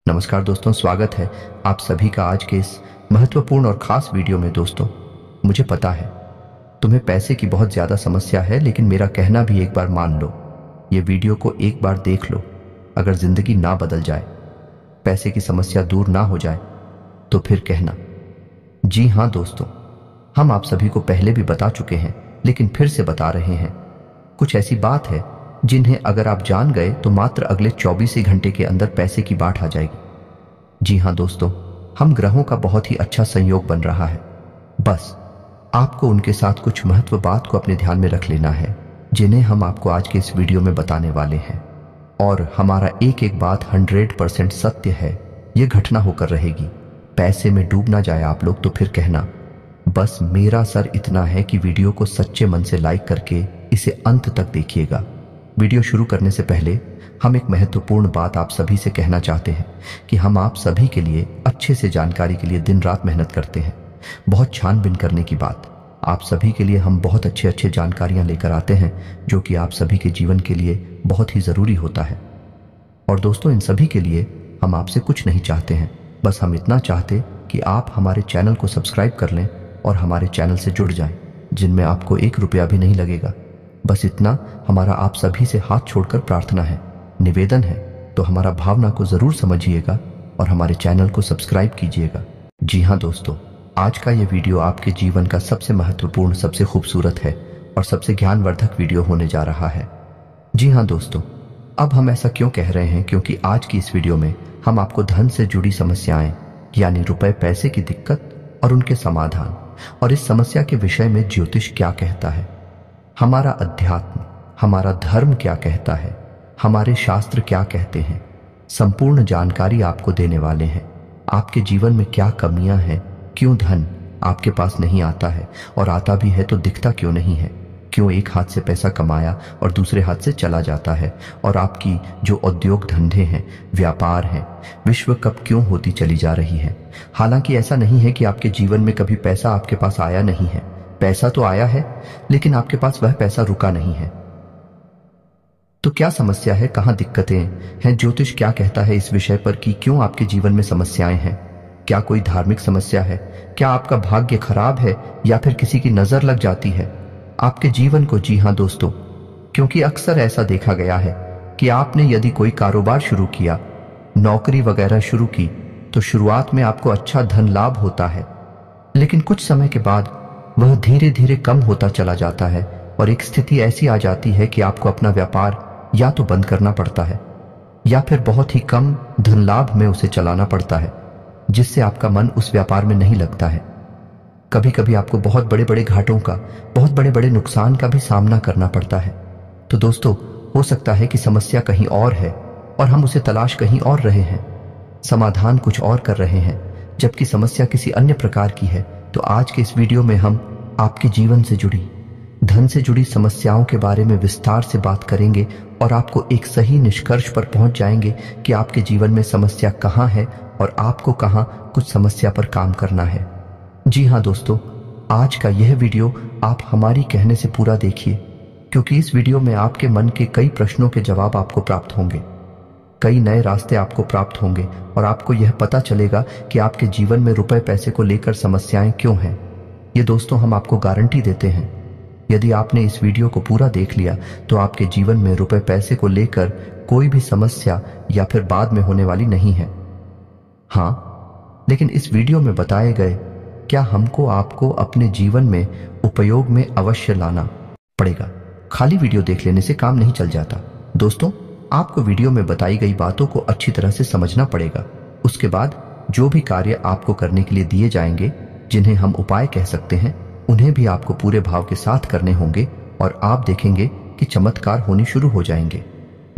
नमस्कार दोस्तों, स्वागत है आप सभी का आज के इस महत्वपूर्ण और खास वीडियो में। दोस्तों, मुझे पता है तुम्हें पैसे की बहुत ज़्यादा समस्या है, लेकिन मेरा कहना भी एक बार मान लो। ये वीडियो को एक बार देख लो। अगर ज़िंदगी ना बदल जाए, पैसे की समस्या दूर ना हो जाए, तो फिर कहना। जी हाँ दोस्तों, हम आप सभी को पहले भी बता चुके हैं, लेकिन फिर से बता रहे हैं। कुछ ऐसी बात है जिन्हें अगर आप जान गए तो मात्र अगले 24 ही घंटे के अंदर पैसे की बाढ़ आ जाएगी। जी हाँ दोस्तों, हम ग्रहों का बहुत ही अच्छा संयोग बन रहा है। बस आपको उनके साथ कुछ महत्व बात को अपने ध्यान में रख लेना है, जिन्हें हम आपको आज के इस वीडियो में बताने वाले हैं। और हमारा एक एक बात 100% सत्य है। यह घटना होकर रहेगी। पैसे में डूब ना जाए आप लोग, तो फिर कहना। बस मेरा सर इतना है कि वीडियो को सच्चे मन से लाइक करके इसे अंत तक देखिएगा। वीडियो शुरू करने से पहले हम एक महत्वपूर्ण बात आप सभी से कहना चाहते हैं कि हम आप सभी के लिए अच्छे से जानकारी के लिए दिन रात मेहनत करते हैं। बहुत छानबीन करने की बात। आप सभी के लिए हम बहुत अच्छे जानकारियां लेकर आते हैं, जो कि आप सभी के जीवन के लिए बहुत ही ज़रूरी होता है। और दोस्तों, इन सभी के लिए हम आपसे कुछ नहीं चाहते हैं। बस हम इतना चाहते कि आप हमारे चैनल को सब्सक्राइब कर लें और हमारे चैनल से जुड़ जाएं, जिनमें आपको 1 रुपया भी नहीं लगेगा। बस इतना हमारा आप सभी से हाथ छोड़कर प्रार्थना है, निवेदन है। तो हमारा भावना को जरूर समझिएगा और हमारे चैनल को सब्सक्राइब कीजिएगा। जी हाँ दोस्तों, आज का ये वीडियो आपके जीवन का सबसे महत्वपूर्ण, सबसे खूबसूरत है और सबसे ज्ञानवर्धक वीडियो होने जा रहा है। जी हाँ दोस्तों, अब हम ऐसा क्यों कह रहे हैं? क्योंकि आज की इस वीडियो में हम आपको धन से जुड़ी समस्याएं, यानी रुपए पैसे की दिक्कत और उनके समाधान, और इस समस्या के विषय में ज्योतिष क्या कहता है, हमारा अध्यात्म, हमारा धर्म क्या कहता है, हमारे शास्त्र क्या कहते हैं, संपूर्ण जानकारी आपको देने वाले हैं। आपके जीवन में क्या कमियां हैं, क्यों धन आपके पास नहीं आता है, और आता भी है तो दिखता क्यों नहीं है, क्यों एक हाथ से पैसा कमाया और दूसरे हाथ से चला जाता है, और आपकी जो उद्योग धंधे हैं, व्यापार हैं, विश्व कप क्यों होती चली जा रही है। हालांकि ऐसा नहीं है कि आपके जीवन में कभी पैसा आपके पास आया नहीं है। पैसा तो आया है, लेकिन आपके पास वह पैसा रुका नहीं है। तो क्या समस्या है, कहां दिक्कतें हैं? ज्योतिष क्या कहता है इस विषय पर कि क्यों आपके जीवन में समस्याएं हैं? क्या कोई धार्मिक समस्या है? क्या आपका भाग्य खराब है, या फिर किसी की नजर लग जाती है आपके जीवन को? जी हां दोस्तों, क्योंकि अक्सर ऐसा देखा गया है कि आपने यदि कोई कारोबार शुरू किया, नौकरी वगैरह शुरू की, तो शुरुआत में आपको अच्छा धन लाभ होता है, लेकिन कुछ समय के बाद वह धीरे धीरे कम होता चला जाता है, और एक स्थिति ऐसी आ जाती है कि आपको अपना व्यापार या तो बंद करना पड़ता है, या फिर बहुत ही कम धन लाभ में उसे चलाना पड़ता है, जिससे आपका मन उस व्यापार में नहीं लगता है। कभी कभी आपको बहुत बड़े बड़े घाटों का, बहुत बड़े बड़े नुकसान का भी सामना करना पड़ता है। तो दोस्तों, हो सकता है कि समस्या कहीं और है और हम उसे तलाश कहीं और रहे हैं, समाधान कुछ और कर रहे हैं, जबकि समस्या किसी अन्य प्रकार की है। तो आज के इस वीडियो में हम आपके जीवन से जुड़ी, धन से जुड़ी समस्याओं के बारे में विस्तार से बात करेंगे, और आपको एक सही निष्कर्ष पर पहुंच जाएंगे कि आपके जीवन में समस्या कहां है और आपको कहां कुछ समस्या पर काम करना है। जी हां दोस्तों, आज का यह वीडियो आप हमारी कहने से पूरा देखिए, क्योंकि इस वीडियो में आपके मन के कई प्रश्नों के जवाब आपको प्राप्त होंगे, कई नए रास्ते आपको प्राप्त होंगे, और आपको यह पता चलेगा कि आपके जीवन में रुपए पैसे को लेकर समस्याएं क्यों हैं। ये दोस्तों, हम आपको गारंटी देते हैं, यदि आपने इस वीडियो को पूरा देख लिया तो आपके जीवन में रुपए पैसे को लेकर कोई भी समस्या या फिर बाद में होने वाली नहीं है। हां, लेकिन इस वीडियो में बताए गए क्या हमको आपको अपने जीवन में उपयोग में अवश्य लाना पड़ेगा। खाली वीडियो देख लेने से काम नहीं चल जाता दोस्तों। आपको वीडियो में बताई गई बातों को अच्छी तरह से समझना पड़ेगा। उसके बाद जो भी कार्य आपको करने के लिए दिए जाएंगे, जिन्हें हम उपाय कह सकते हैं, उन्हें भी आपको पूरे भाव के साथ करने होंगे, और आप देखेंगे कि चमत्कार होने शुरू हो जाएंगे।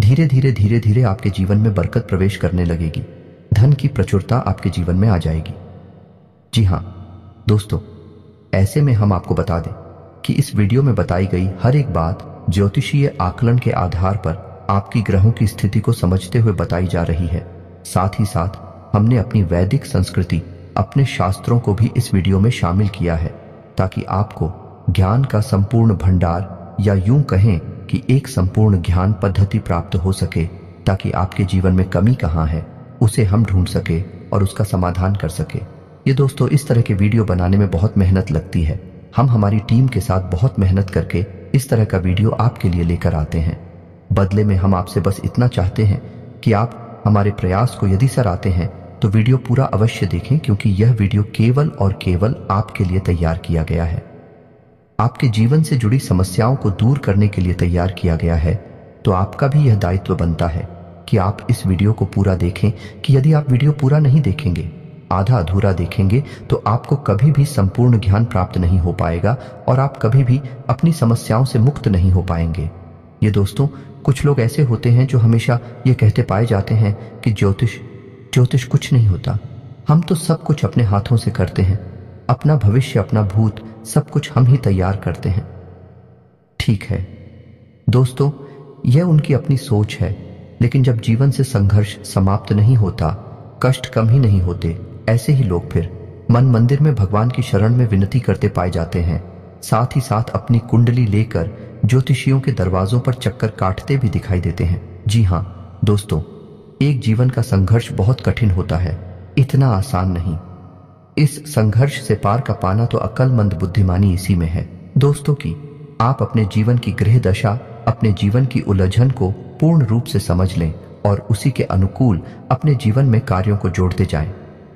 धीरे धीरे आपके जीवन में बरकत प्रवेश करने लगेगी, धन की प्रचुरता आपके जीवन में आ जाएगी। जी हां दोस्तों, ऐसे में हम आपको बता दें कि इस वीडियो में बताई गई हर एक बात ज्योतिषीय आकलन के आधार पर आपकी ग्रहों की स्थिति को समझते हुए बताई जा रही है। साथ ही साथ हमने अपनी वैदिक संस्कृति, अपने शास्त्रों को भी इस वीडियो में शामिल किया है, ताकि आपको ज्ञान का संपूर्ण भंडार, या यूं कहें कि एक संपूर्ण ज्ञान पद्धति प्राप्त हो सके, ताकि आपके जीवन में कमी कहां है उसे हम ढूंढ सके और उसका समाधान कर सके। ये दोस्तों, इस तरह के वीडियो बनाने में बहुत मेहनत लगती है। हम हमारी टीम के साथ बहुत मेहनत करके इस तरह का वीडियो आपके लिए लेकर आते हैं। बदले में हम आपसे बस इतना चाहते हैं कि आप हमारे प्रयास को यदि सराहते हैं तो वीडियो पूरा अवश्य देखें, क्योंकि यह वीडियो केवल और केवल आपके लिए तैयार किया गया है। आपके जीवन से जुड़ी समस्याओं को दूर करने के लिए तैयार किया गया है। तो आपका भी यह दायित्व बनता है कि आप इस वीडियो को पूरा देखें, कि यदि आप वीडियो पूरा नहीं देखेंगे, आधा अधूरा देखेंगे, तो आपको कभी भी संपूर्ण ज्ञान प्राप्त नहीं हो पाएगा और आप कभी भी अपनी समस्याओं से मुक्त नहीं हो पाएंगे। ये दोस्तों, कुछ लोग ऐसे होते हैं जो हमेशा ये कहते पाए जाते हैं कि ज्योतिष कुछ नहीं होता, हम तो सब कुछ अपने हाथों से करते हैं, अपना भविष्य अपना भूत सब कुछ हम ही तैयार करते हैं। ठीक है दोस्तों, यह उनकी अपनी सोच है, लेकिन जब जीवन से संघर्ष समाप्त नहीं होता, कष्ट कम ही नहीं होते, ऐसे ही लोग फिर मन मंदिर में भगवान की शरण में विनती करते पाए जाते हैं। साथ ही साथ अपनी कुंडली लेकर ज्योतिषियों के दरवाजों पर चक्कर काटते भी दिखाई देते हैं। जी हाँ दोस्तों, एक जीवन का संघर्ष बहुत कठिन होता है, इतना आसान नहीं। इस संघर्ष से पार का पाना तो अक्लमंद बुद्धिमानी इसी में है दोस्तों, कि आप अपने जीवन की ग्रह दशा, अपने जीवन की उलझन को पूर्ण रूप से समझ लें और उसी के अनुकूल अपने जीवन में कार्यों को जोड़ते जाएं,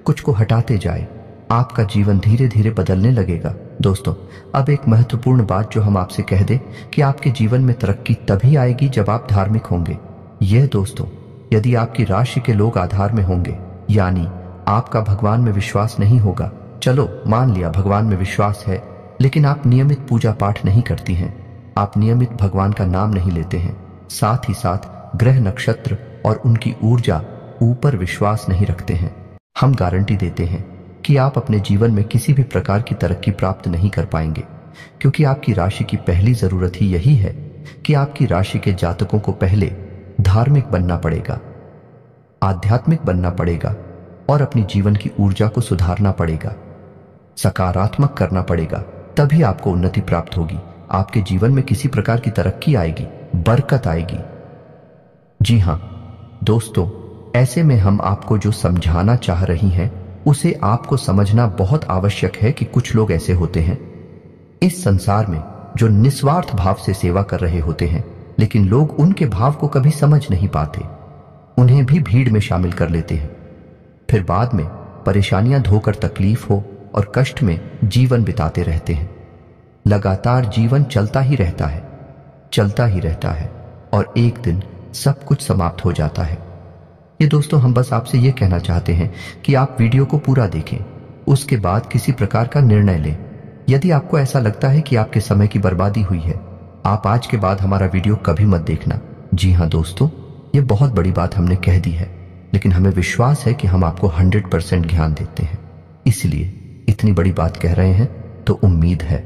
कुछ को हटाते जाएं। आपका जीवन धीरे धीरे बदलने लगेगा। दोस्तों, अब एक महत्वपूर्ण बात जो हम आपसे कह दें कि आपके जीवन में तरक्की तभी आएगी जब आप धार्मिक होंगे। यह दोस्तों, यदि आपकी राशि के लोग आधार में होंगे, यानी आपका भगवान में विश्वास नहीं होगा, चलो मान लिया भगवान में विश्वास है, लेकिन आप नियमित पूजा पाठ नहीं करती हैं, आप नियमित भगवान का नाम नहीं लेते हैं, साथ ही साथ ग्रह नक्षत्र और उनकी ऊर्जा ऊपर विश्वास नहीं रखते हैं, हम गारंटी देते हैं कि आप अपने जीवन में किसी भी प्रकार की तरक्की प्राप्त नहीं कर पाएंगे, क्योंकि आपकी राशि की पहली जरूरत ही यही है कि आपकी राशि के जातकों को पहले धार्मिक बनना पड़ेगा, आध्यात्मिक बनना पड़ेगा और अपनी जीवन की ऊर्जा को सुधारना पड़ेगा, सकारात्मक करना पड़ेगा, तभी आपको उन्नति प्राप्त होगी, आपके जीवन में किसी प्रकार की तरक्की आएगी, बरकत आएगी। जी हां दोस्तों, ऐसे में हम आपको जो समझाना चाह रही हैं उसे आपको समझना बहुत आवश्यक है कि कुछ लोग ऐसे होते हैं इस संसार में जो निस्वार्थ भाव से सेवा कर रहे होते हैं, लेकिन लोग उनके भाव को कभी समझ नहीं पाते, उन्हें भी भीड़ में शामिल कर लेते हैं, फिर बाद में परेशानियां धोकर तकलीफ हो और कष्ट में जीवन बिताते रहते हैं। लगातार जीवन चलता ही रहता है और एक दिन सब कुछ समाप्त हो जाता है। ये दोस्तों, हम बस आपसे ये कहना चाहते हैं कि आप वीडियो को पूरा देखें, उसके बाद किसी प्रकार का निर्णय लें। यदि आपको ऐसा लगता है कि आपके समय की बर्बादी हुई है, आप आज के बाद हमारा वीडियो कभी मत देखना। जी हाँ दोस्तों, ये बहुत बड़ी बात हमने कह दी है, लेकिन हमें विश्वास है कि हम आपको 100% ज्ञान देते हैं, इसलिए इतनी बड़ी बात कह रहे हैं। तो उम्मीद है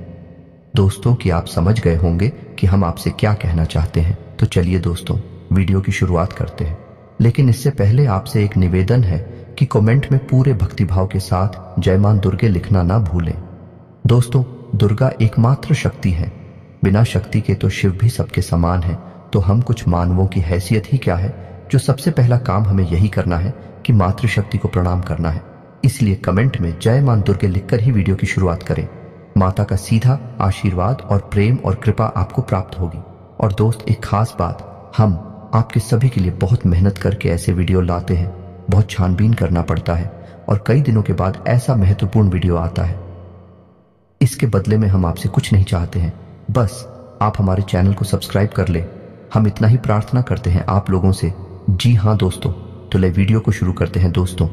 दोस्तों कि आप समझ गए होंगे कि हम आपसे क्या कहना चाहते हैं। तो चलिए दोस्तों, वीडियो की शुरुआत करते हैं, लेकिन इससे पहले आपसे एक निवेदन है कि कमेंट में पूरे भक्तिभाव के साथ जय मां दुर्गे लिखना ना भूलें। दोस्तों, दुर्गा एकमात्र शक्ति है, बिना शक्ति के तो शिव भी सबके समान है। तो हम कुछ मानवों की हैसियत ही क्या है, जो सबसे पहला काम हमें यही करना है कि मातृशक्ति को प्रणाम करना है। इसलिए कमेंट में जय मां दुर्गे लिखकर ही वीडियो की शुरुआत करें। माता का सीधा आशीर्वाद और प्रेम और कृपा आपको प्राप्त होगी। और दोस्त, एक खास बात, हम आपके सभी के लिए बहुत मेहनत करके ऐसे वीडियो लाते हैं, बहुत छानबीन करना पड़ता है और कई दिनों के बाद ऐसा महत्वपूर्ण वीडियो आता है। इसके बदले में हम आपसे कुछ नहीं चाहते हैं, बस आप हमारे चैनल को सब्सक्राइब कर ले, हम इतना ही प्रार्थना करते हैं आप लोगों से। जी हाँ दोस्तों, तो ले वीडियो को शुरू करते हैं। दोस्तों,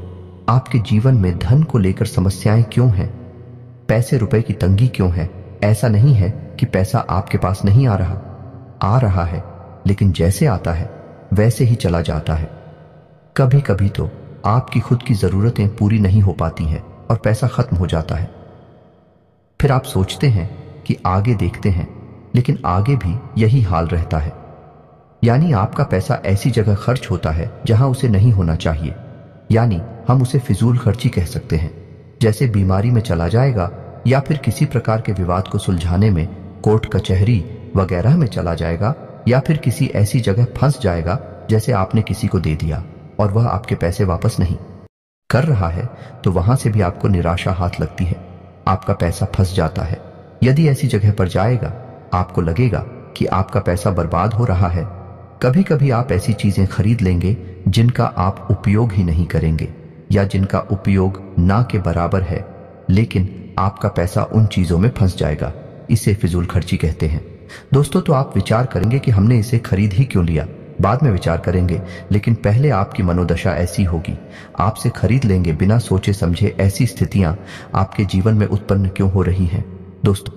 आपके जीवन में धन को लेकर समस्याएं क्यों हैं, पैसे रुपए की तंगी क्यों है? ऐसा नहीं है कि पैसा आपके पास नहीं आ रहा है, लेकिन जैसे आता है वैसे ही चला जाता है। कभी कभी तो आपकी खुद की जरूरतें पूरी नहीं हो पाती हैं और पैसा खत्म हो जाता है। फिर आप सोचते हैं कि आगे देखते हैं, लेकिन आगे भी यही हाल रहता है, यानी आपका पैसा ऐसी जगह खर्च होता है जहां उसे नहीं होना चाहिए, यानी हम उसे फिजूल खर्ची कह सकते हैं। जैसे बीमारी में चला जाएगा या फिर किसी प्रकार के विवाद को सुलझाने में कोर्ट कचहरी वगैरह में चला जाएगा, या फिर किसी ऐसी जगह फंस जाएगा जैसे आपने किसी को दे दिया। और वह आपके पैसे वापस नहीं कर रहा है, तो वहां से भी आपको निराशा हाथ लगती है, आपका पैसा फंस जाता है। यदि ऐसी जगह पर जाएगा, आपको लगेगा कि आपका पैसा बर्बाद हो रहा है। कभी कभी आप ऐसी चीजें खरीद लेंगे जिनका आप उपयोग ही नहीं करेंगे या जिनका उपयोग ना के बराबर है, लेकिन आपका पैसा उन चीजों में फंस जाएगा। इसे फिजूल खर्ची कहते हैं। दोस्तों, तो आप विचार करेंगे कि हमने इसे खरीद ही क्यों लिया। बाद में विचार करेंगे, लेकिन पहले आपकी मनोदशा ऐसी होगी, आपसे खरीद लेंगे बिना सोचे समझे। ऐसी स्थितियां आपके जीवन में उत्पन्न क्यों हो रही हैं? दोस्तों,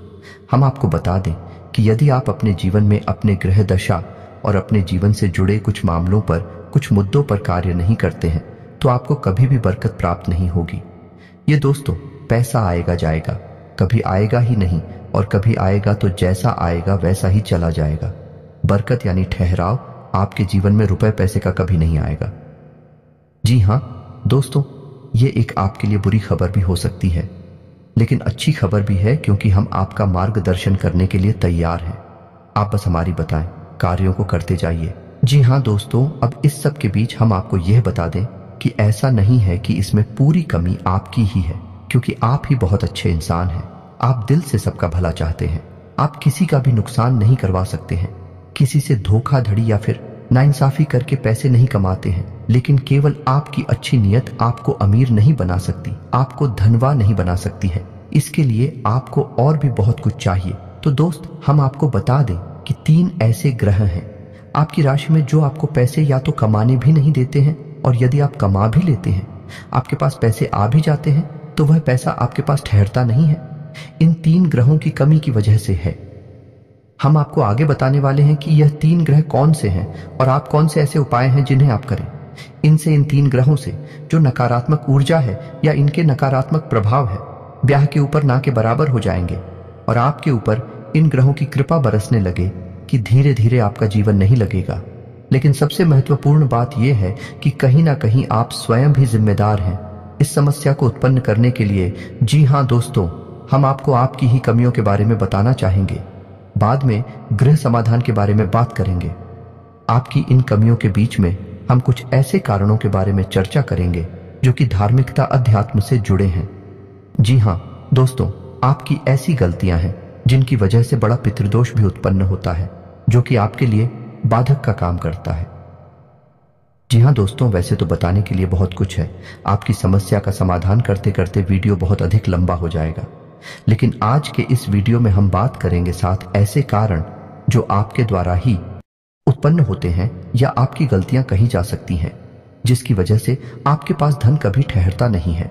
हम आपको बता दें कि यदि आप अपने जीवन में अपने ग्रह दशा और अपने जीवन से जुड़े कुछ मामलों पर, कुछ मुद्दों पर कार्य नहीं करते हैं, तो आपको कभी भी बरकत प्राप्त नहीं होगी। ये दोस्तों, पैसा आएगा जाएगा, कभी आएगा ही नहीं, और कभी आएगा तो जैसा आएगा वैसा ही चला जाएगा। बरकत यानी ठहराव आपके जीवन में रुपए पैसे का कभी नहीं आएगा। जी हां दोस्तों, ये एक आपके लिए बुरी खबर भी हो सकती है, लेकिन अच्छी खबर भी है, क्योंकि हम आपका मार्गदर्शन करने के लिए तैयार हैं। आप बस हमारी बताएं, कार्यों को करते जाइए। जी हां दोस्तों, अब इस सब के बीच हम आपको यह बता दें कि ऐसा नहीं है कि इसमें पूरी कमी आपकी ही है, क्योंकि आप ही बहुत अच्छे इंसान हैं। आप दिल से सबका भला चाहते हैं। आप किसी का भी नुकसान नहीं करवा सकते हैं, किसी से धोखाधड़ी या फिर नाइंसाफी करके पैसे नहीं कमाते हैं, लेकिन केवल आपकी अच्छी नीयत आपको अमीर नहीं बना सकती, आपको धनवान नहीं बना सकती है। इसके लिए आपको और भी बहुत कुछ चाहिए। तो दोस्त, हम आपको बता दें कि 3 ऐसे ग्रह हैं आपकी राशि में जो आपको पैसे या तो कमाने भी नहीं देते हैं, और यदि आप कमा भी लेते हैं, आपके पास पैसे आ भी जाते हैं, तो वह पैसा आपके पास ठहरता नहीं है। इन 3 ग्रहों की कमी की वजह से है। हम आपको आगे बताने वाले हैं कि यह 3 ग्रह कौन से हैं और आप कौन से ऐसे उपाय हैं जिन्हें आप करें। इनसे, इन 3 ग्रहों से जो नकारात्मक ऊर्जा है या इनके नकारात्मक प्रभाव है, ब्याह के ऊपर ना के बराबर हो जाएंगे, और आपके ऊपर इन ग्रहों की कृपा बरसने लगे कि धीरे धीरे आपका जीवन नहीं लगेगा। लेकिन सबसे महत्वपूर्ण बात यह है कि कहीं ना कहीं आप स्वयं भी जिम्मेदार हैं इस समस्या को उत्पन्न करने के लिए। जी हां दोस्तों, हम आपको आपकी ही कमियों के बारे में बताना चाहेंगे। बाद में गृह समाधान के बारे में बात करेंगे। आपकी इन कमियों के बीच में हम कुछ ऐसे कारणों के बारे में चर्चा करेंगे जो कि धार्मिकता, अध्यात्म से जुड़े हैं। जी हां दोस्तों, आपकी ऐसी गलतियां हैं जिनकी वजह से बड़ा पितृदोष भी उत्पन्न होता है, जो कि आपके लिए बाधक का काम करता है। जी हां दोस्तों, वैसे तो बताने के लिए बहुत कुछ है। आपकी समस्या का समाधान करते करते वीडियो बहुत अधिक लंबा हो जाएगा, लेकिन आज के इस वीडियो में हम बात करेंगे 7 ऐसे कारण जो आपके द्वारा ही उत्पन्न होते हैं या आपकी गलतियां कही जा सकती हैं, जिसकी वजह से आपके पास धन कभी ठहरता नहीं है,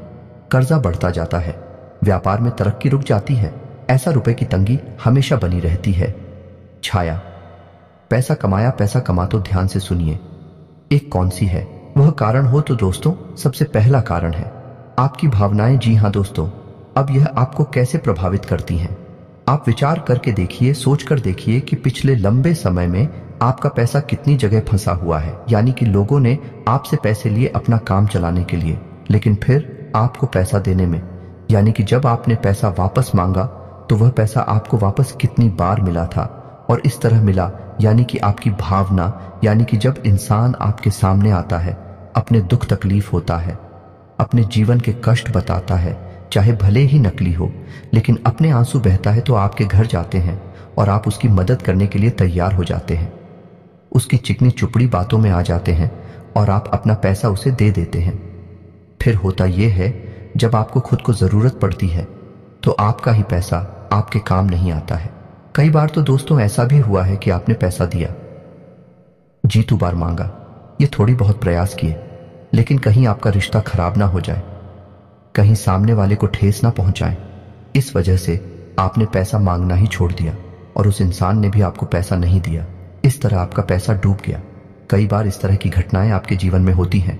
कर्जा बढ़ता जाता है, व्यापार में तरक्की रुक जाती है, ऐसा रुपए की तंगी हमेशा बनी रहती है। छाया, पैसा कमाया, पैसा कमा तो ध्यान से सुनिए, एक कौन सी है वह कारण हो तो दोस्तों, सबसे पहला कारण है आपकी भावनाएं। जी हां दोस्तों, अब यह आपको कैसे प्रभावित करती हैं? आप विचार करके देखिए, सोच कर देखिए कि पिछले लंबे समय में आपका पैसा कितनी जगह फंसा हुआ है। यानी कि लोगों ने आपसे पैसे लिए अपना काम चलाने के लिए, लेकिन फिर आपको पैसा देने में, यानी कि जब आपने पैसा वापस मांगा तो वह पैसा आपको वापस कितनी बार मिला था और इस तरह मिला। यानी कि आपकी भावना, यानी कि जब इंसान आपके सामने आता है, अपने दुख तकलीफ होता है, अपने जीवन के कष्ट बताता है, चाहे भले ही नकली हो, लेकिन अपने आंसू बहता है, तो आपके घर जाते हैं और आप उसकी मदद करने के लिए तैयार हो जाते हैं। उसकी चिकनी चुपड़ी बातों में आ जाते हैं और आप अपना पैसा उसे दे देते हैं। फिर होता यह है, जब आपको खुद को जरूरत पड़ती है तो आपका ही पैसा आपके काम नहीं आता है। कई बार तो दोस्तों ऐसा भी हुआ है कि आपने पैसा दिया, जी 2 बार मांगा, ये थोड़ी बहुत प्रयास किए, लेकिन कहीं आपका रिश्ता खराब ना हो जाए, कहीं सामने वाले को ठेस ना पहुंचाए, इस वजह से आपने पैसा मांगना ही छोड़ दिया और उस इंसान ने भी आपको पैसा नहीं दिया। इस तरह आपका पैसा डूब गया। कई बार इस तरह की घटनाएं आपके जीवन में होती हैं,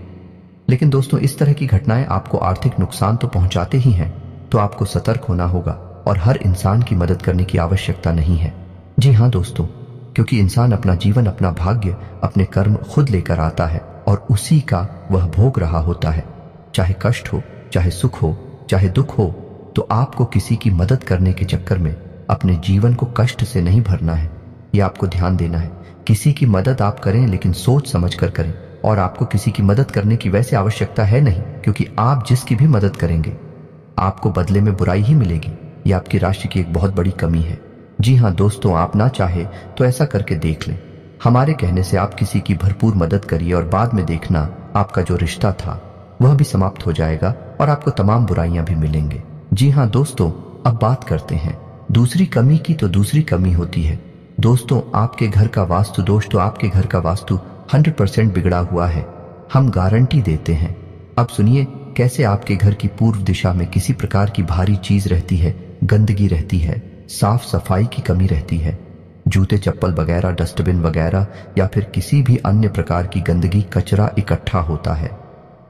लेकिन दोस्तों इस तरह की घटनाएं आपको आर्थिक नुकसान तो पहुंचाते ही हैं, तो आपको सतर्क होना होगा और हर इंसान की मदद करने की आवश्यकता नहीं है। जी हां दोस्तों, क्योंकि इंसान अपना जीवन, अपना भाग्य, अपने कर्म खुद लेकर आता है और उसी का वह भोग रहा होता है। चाहे कष्ट हो, चाहे सुख हो, चाहे दुख हो, तो आपको किसी की मदद करने के चक्कर में अपने जीवन को कष्ट से नहीं भरना है। यह आपको ध्यान देना है। किसी की मदद आप करें, लेकिन सोच समझ कर करें, और आपको किसी की मदद करने की वैसे आवश्यकता है नहीं, क्योंकि आप जिसकी भी मदद करेंगे आपको बदले में बुराई ही मिलेगी। यह आपकी राशि की एक बहुत बड़ी कमी है। जी हाँ दोस्तों, आप ना चाहे तो ऐसा करके देख लें। हमारे कहने से आप किसी की भरपूर मदद करिए और बाद में देखना आपका जो रिश्ता था वह भी समाप्त हो जाएगा और आपको तमाम बुराइयां भी मिलेंगे। जी हाँ दोस्तों, अब बात करते हैं दूसरी कमी की। तो दूसरी कमी होती है दोस्तों आपके घर का वास्तु दोष। तो आपके घर का वास्तु 100% बिगड़ा हुआ है, हम गारंटी देते हैं। अब सुनिए कैसे आपके घर की पूर्व दिशा में किसी प्रकार की भारी चीज रहती है, गंदगी रहती है, साफ सफाई की कमी रहती है, जूते चप्पल वगैरह, डस्टबिन वगैरह या फिर किसी भी अन्य प्रकार की गंदगी, कचरा इकट्ठा होता है।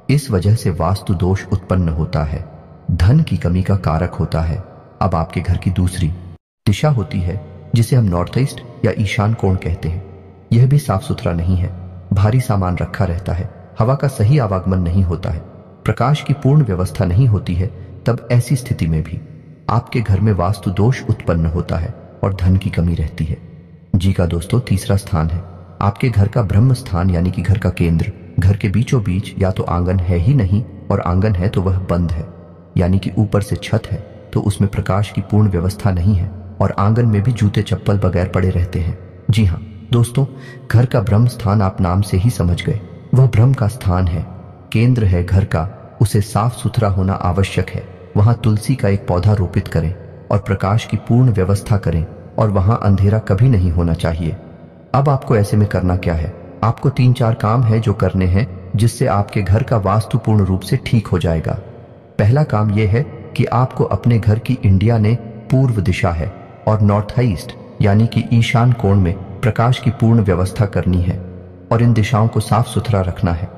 इस वजह से वास्तु दोष उत्पन्न होता है, धन की कमी का कारक होता है। अब आपके घर की दूसरी दिशा होती है जिसे हम नॉर्थ ईस्ट या ईशान कोण कहते हैं। यह भी साफ सुथरा नहीं है, भारी सामान रखा रहता है, हवा का सही आवागमन नहीं होता है, प्रकाश की पूर्ण व्यवस्था नहीं होती है। तब ऐसी स्थिति में भी आपके घर में वास्तु दोष उत्पन्न होता है और धन की कमी रहती है। जी का दोस्तों, तीसरा स्थान है आपके घर का ब्रह्म स्थान, यानी कि घर का केंद्र। घर के बीचों बीच या तो आंगन है ही नहीं, और आंगन है तो वह बंद है, यानी कि ऊपर से छत है तो उसमें प्रकाश की पूर्ण व्यवस्था नहीं है, और आंगन में भी जूते चप्पल बगैर पड़े रहते हैं। जी हाँ दोस्तों, घर का ब्रह्म स्थान आप नाम से ही समझ गए, वह ब्रह्म का स्थान है, केंद्र है घर का, उसे साफ सुथरा होना आवश्यक है। वहां तुलसी का एक पौधा रोपित करें और प्रकाश की पूर्ण व्यवस्था करें, और वहां अंधेरा कभी नहीं होना चाहिए। अब आपको ऐसे में करना क्या है? आपको 3-4 काम है जो करने हैं जिससे आपके घर का वास्तु पूर्ण रूप से ठीक हो जाएगा। पहला काम यह है कि आपको अपने घर की इंडिया ने पूर्व दिशा है और नॉर्थ ईस्ट यानी कि ईशान कोण में प्रकाश की पूर्ण व्यवस्था करनी है, और इन दिशाओं को साफ सुथरा रखना है।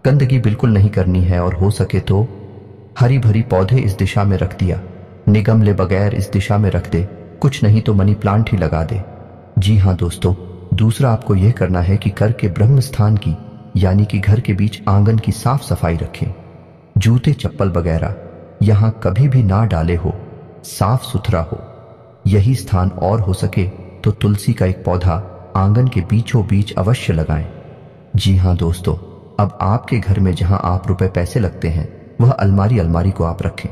गंदगी बिल्कुल नहीं करनी है, और हो सके तो हरी भरी पौधे इस दिशा में रख दिया, निगमले बगैर इस दिशा में रख दे, कुछ नहीं तो मनी प्लांट ही लगा दे। जी हाँ दोस्तों, दूसरा आपको यह करना है कि घर के ब्रह्म स्थान की यानी कि घर के बीच आंगन की साफ सफाई रखें। जूते चप्पल वगैरह यहां कभी भी ना डाले हो, साफ सुथरा हो। यही स्थान और हो सके तो तुलसी का एक पौधा आंगन के बीचों बीच अवश्य लगाएं। जी हाँ दोस्तों, अब आपके घर में जहां आप रुपए पैसे लगते हैं वह अलमारी को आप रखें।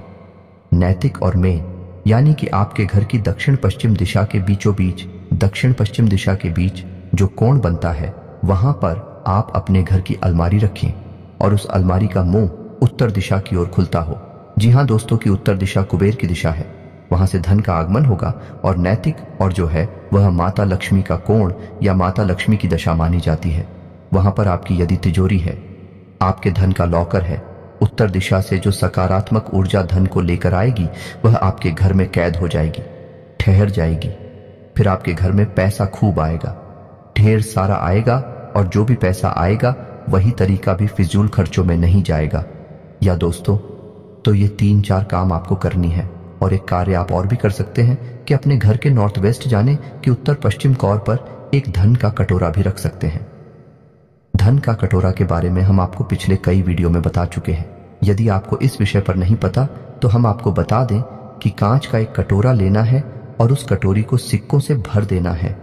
नैतिक और मेन यानी कि आपके घर की दक्षिण पश्चिम दिशा के बीचों बीच, दक्षिण पश्चिम दिशा के बीच जो कोण बनता है वहां पर आप अपने घर की अलमारी रखें, और उस अलमारी का मुंह उत्तर दिशा की ओर खुलता हो। जी हाँ दोस्तों, की उत्तर दिशा कुबेर की दिशा है, वहां से धन का आगमन होगा। और नैतिक और जो है वह माता लक्ष्मी का कोण या माता लक्ष्मी की दशा मानी जाती है। वहां पर आपकी यदि तिजोरी है, आपके धन का लॉकर है, उत्तर दिशा से जो सकारात्मक ऊर्जा धन को लेकर आएगी वह आपके घर में कैद हो जाएगी, ठहर जाएगी। फिर आपके घर में पैसा खूब आएगा, ढेर सारा आएगा, और जो भी पैसा आएगा वही तरीका भी फिजूल खर्चों में नहीं जाएगा। या दोस्तों, तो ये 3-4 काम आपको करनी है। और एक कार्य आप और भी कर सकते हैं कि अपने घर के नॉर्थ वेस्ट जाने कि उत्तर पश्चिम कोण पर एक धन का कटोरा भी रख सकते हैं। धन का कटोरा के बारे में हम आपको पिछले कई वीडियो में बता चुके हैं। यदि आपको इस विषय पर नहीं पता तो हम आपको बता दें कि कांच का एक कटोरा लेना है और उस कटोरी को सिक्कों से भर देना है।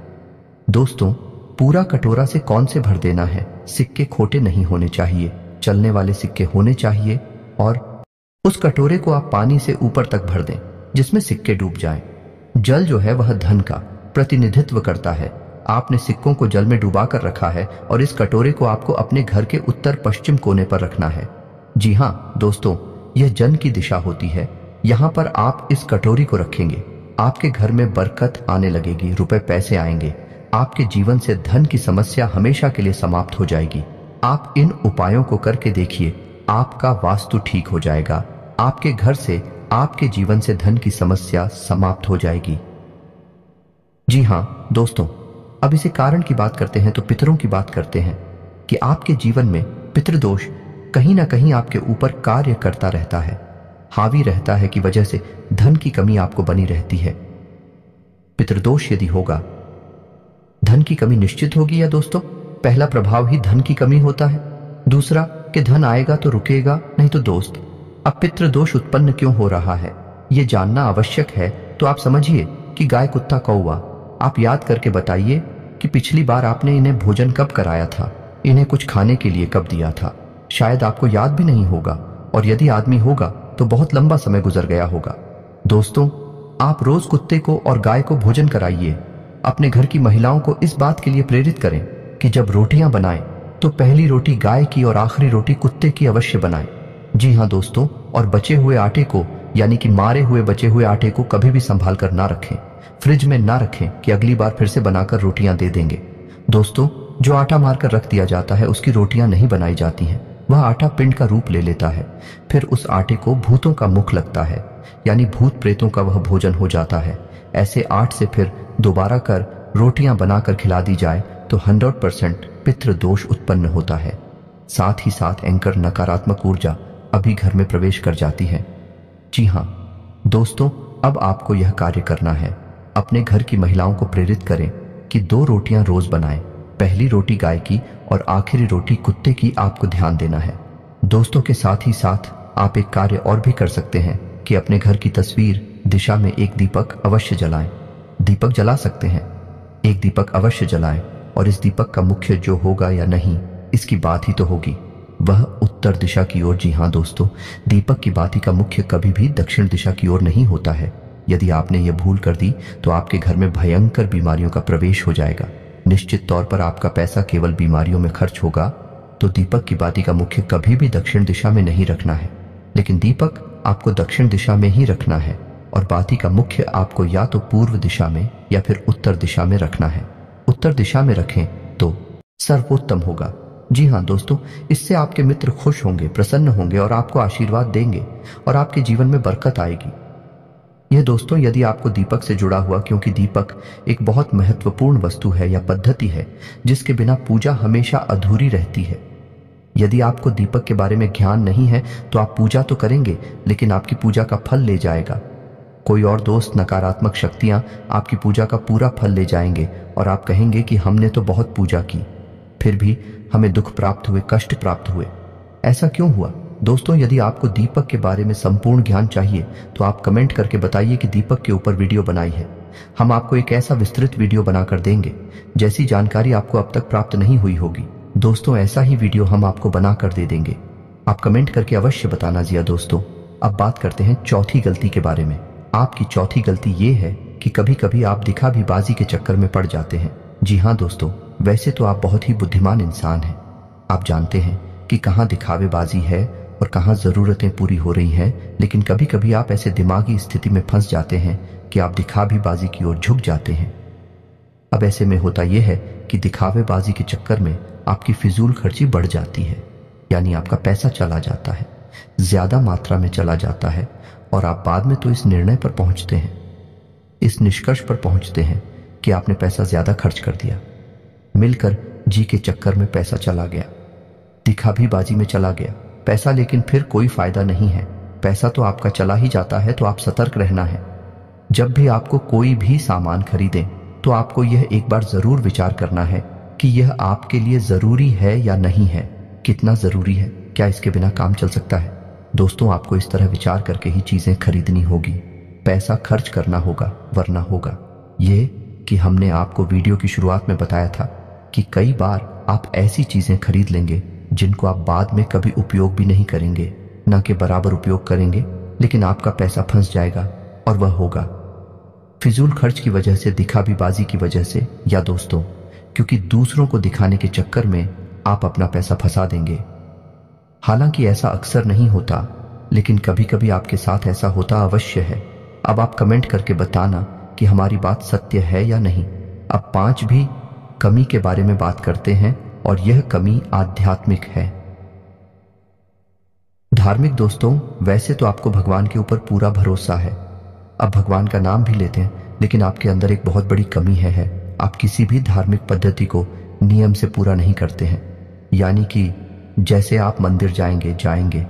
दोस्तों, पूरा कटोरा से कौन से भर देना है? सिक्के खोटे नहीं होने चाहिए, चलने वाले सिक्के होने चाहिए, और उस कटोरे को आप पानी से ऊपर तक भर दें जिसमें सिक्के डूब जाएं। जल जो है वह धन का प्रतिनिधित्व करता है। आपने सिक्कों को जल में डुबा कर रखा है और इस कटोरे को आपको अपने घर के उत्तर पश्चिम कोने पर रखना है। जी हाँ दोस्तों, यह जन की दिशा होती है। यहाँ पर आप इस कटोरी को रखेंगे, आपके घर में बरकत आने लगेगी, रुपए पैसे आएंगे, आपके जीवन से धन की समस्या हमेशा के लिए समाप्त हो जाएगी। आप इन उपायों को करके देखिए, आपका वास्तु ठीक हो जाएगा, आपके घर से, आपके जीवन से धन की समस्या समाप्त हो जाएगी। जी हाँ दोस्तों, अब इसे कारण की बात करते हैं तो पितरों की बात करते हैं कि आपके जीवन में पितृदोष कहीं ना कहीं आपके ऊपर कार्य करता रहता है, हावी रहता है, की वजह से धन की कमी आपको बनी रहती है। पितृदोष यदि होगा, धन की कमी निश्चित होगी। या दोस्तों, पहला प्रभाव ही धन की कमी होता है, दूसरा कि धन आएगा तो रुकेगा नहीं। तो दोस्त, अब पितृदोष उत्पन्न क्यों हो रहा है ये जानना आवश्यक है। तो आप समझिए कि गाय, कुत्ता, कौवा, आप याद करके बताइए कि पिछली बार आपने इन्हें भोजन कब कराया था। इन्हें कुछ खाने के लिए कब दिया था, शायद आपको याद भी नहीं होगा, और यदि आदमी होगा तो बहुत लंबा समय गुजर गया होगा। दोस्तों, आप रोज कुत्ते को और गाय को भोजन कराइए। अपने घर की महिलाओं को इस बात के लिए प्रेरित करें कि जब रोटियां बनाएं तो पहली रोटी गाय की और आखिरी रोटी कुत्ते की अवश्य बनाएं। जी हाँ दोस्तों, और बचे हुए आटे को, यानी कि मारे हुए बचे हुए आटे को कभी भी संभाल कर ना रखें, फ्रिज में ना रखें कि अगली बार फिर से बनाकर रोटियां दे देंगे। दोस्तों, जो आटा मारकर रख दिया जाता है उसकी रोटियां नहीं बनाई जाती हैं। वह आटा पिंड का रूप ले लेता है। फिर उस आटे को भूतों का मुख लगता है, यानी भूत प्रेतों का वह भोजन हो जाता है। ऐसे आट से फिर दोबारा कर रोटियां बनाकर खिला दी जाए तो 100% पितृ दोष उत्पन्न होता है। साथ ही साथ एंकर नकारात्मक ऊर्जा अभी घर में प्रवेश कर जाती है। जी हाँ दोस्तों, अब आपको यह कार्य करना है। अपने घर की महिलाओं को प्रेरित करें कि 2 रोटियां रोज बनाएं। पहली रोटी गाय की और आखिरी रोटी कुत्ते की आपको ध्यान देना है। दोस्तों के साथ ही साथ आप एक कार्य और भी कर सकते हैं कि अपने घर की तस्वीर दिशा में एक दीपक अवश्य जलाएं। दीपक जला सकते हैं, एक दीपक अवश्य जलाएं, और इस दीपक का मुख्य जो होगा या नहीं इसकी बात ही तो होगी, वह उत्तर दिशा की ओर। जी हाँ दोस्तों, दीपक की बाती का मुख्य कभी भी दक्षिण दिशा की ओर नहीं होता है। यदि आपने यह भूल कर दी तो आपके घर में भयंकर बीमारियों का प्रवेश हो जाएगा। निश्चित तौर पर आपका पैसा केवल बीमारियों में खर्च होगा। तो दीपक की बाती का मुख्य कभी भी दक्षिण दिशा में नहीं रखना है, लेकिन दीपक आपको दक्षिण दिशा में ही रखना है, और बाती का मुख्य आपको या तो पूर्व दिशा में या फिर उत्तर दिशा में रखना है। उत्तर दिशा में रखें तो सर्वोत्तम होगा। जी हाँ दोस्तों, इससे आपके मित्र खुश होंगे, प्रसन्न होंगे और आपको आशीर्वाद देंगे और आपके जीवन में बरकत आएगी। यह दोस्तों यदि आपको दीपक से जुड़ा हुआ, क्योंकि दीपक एक बहुत महत्वपूर्ण वस्तु है या पद्धति है जिसके बिना पूजा हमेशा अधूरी रहती है। यदि आपको दीपक के बारे में ज्ञान नहीं है तो आप पूजा तो करेंगे लेकिन आपकी पूजा का फल ले जाएगा कोई और दोस्त। नकारात्मक शक्तियां आपकी पूजा का पूरा फल ले जाएंगे और आप कहेंगे कि हमने तो बहुत पूजा की, फिर भी हमें दुख प्राप्त हुए, कष्ट प्राप्त हुए। ऐसा क्यों हुआ? दोस्तों, यदि आपको दीपक के बारे में संपूर्ण ज्ञान चाहिए तो आप कमेंट करके बताइए कि दीपक के ऊपर वीडियो बनाई है। हम आपको एक ऐसा विस्तृत वीडियो बनाकर देंगे जैसी जानकारी आपको अब तक प्राप्त नहीं हुई होगी। दोस्तों, ऐसा ही वीडियो हम आपको बनाकर दे देंगे। आप कमेंट करके अवश्य बताना। जी दोस्तों, अब बात करते हैं चौथी गलती के बारे में। आपकी चौथी गलती ये है कि कभी कभी आप दिखावीबाजी के चक्कर में पड़ जाते हैं। जी हाँ दोस्तों, वैसे तो आप बहुत ही बुद्धिमान इंसान हैं। आप जानते हैं कि कहाँ दिखावेबाजी है और कहाँ जरूरतें पूरी हो रही हैं, लेकिन कभी कभी आप ऐसे दिमागी स्थिति में फंस जाते हैं कि आप दिखावेबाजी की ओर झुक जाते हैं। अब ऐसे में होता यह है कि दिखावेबाजी के चक्कर में आपकी फिजूल खर्ची बढ़ जाती है, यानी आपका पैसा चला जाता है, ज्यादा मात्रा में चला जाता है, और आप बाद में तो इस निर्णय पर पहुंचते हैं, इस निष्कर्ष पर पहुंचते हैं कि आपने पैसा ज्यादा खर्च कर दिया। मिलकर जी के चक्कर में पैसा चला गया, दिखावीबाजी में चला गया पैसा, लेकिन फिर कोई फायदा नहीं है। पैसा तो आपका चला ही जाता है, तो आप सतर्क रहना है। जब भी आपको कोई भी सामान खरीदें तो आपको यह एक बार जरूर विचार करना है कि यह आपके लिए जरूरी है या नहीं है, कितना जरूरी है, क्या इसके बिना काम चल सकता है। दोस्तों, आपको इस तरह विचार करके ही चीजें खरीदनी होगी, पैसा खर्च करना होगा, वरना होगा ये कि हमने आपको वीडियो की शुरुआत में बताया था कि कई बार आप ऐसी चीजें खरीद लेंगे जिनको आप बाद में कभी उपयोग भी नहीं करेंगे, ना के बराबर उपयोग करेंगे, लेकिन आपका पैसा फंस जाएगा, और वह होगा फिजूल खर्च की वजह से, दिखावीबाजी की वजह से, या दोस्तों क्योंकि दूसरों को दिखाने के चक्कर में आप अपना पैसा फंसा देंगे। हालांकि ऐसा अक्सर नहीं होता, लेकिन कभी कभी आपके साथ ऐसा होता अवश्य है। अब आप कमेंट करके बताना कि हमारी बात सत्य है या नहीं। अब 5 भी कमी के बारे में बात करते हैं, और यह कमी आध्यात्मिक है, धार्मिक। दोस्तों, वैसे तो आपको भगवान के ऊपर पूरा भरोसा है, अब भगवान का नाम भी लेते हैं, लेकिन आपके अंदर एक बहुत बड़ी कमी है। आप किसी भी धार्मिक पद्धति को नियम से पूरा नहीं करते हैं, यानी कि जैसे आप मंदिर जाएंगे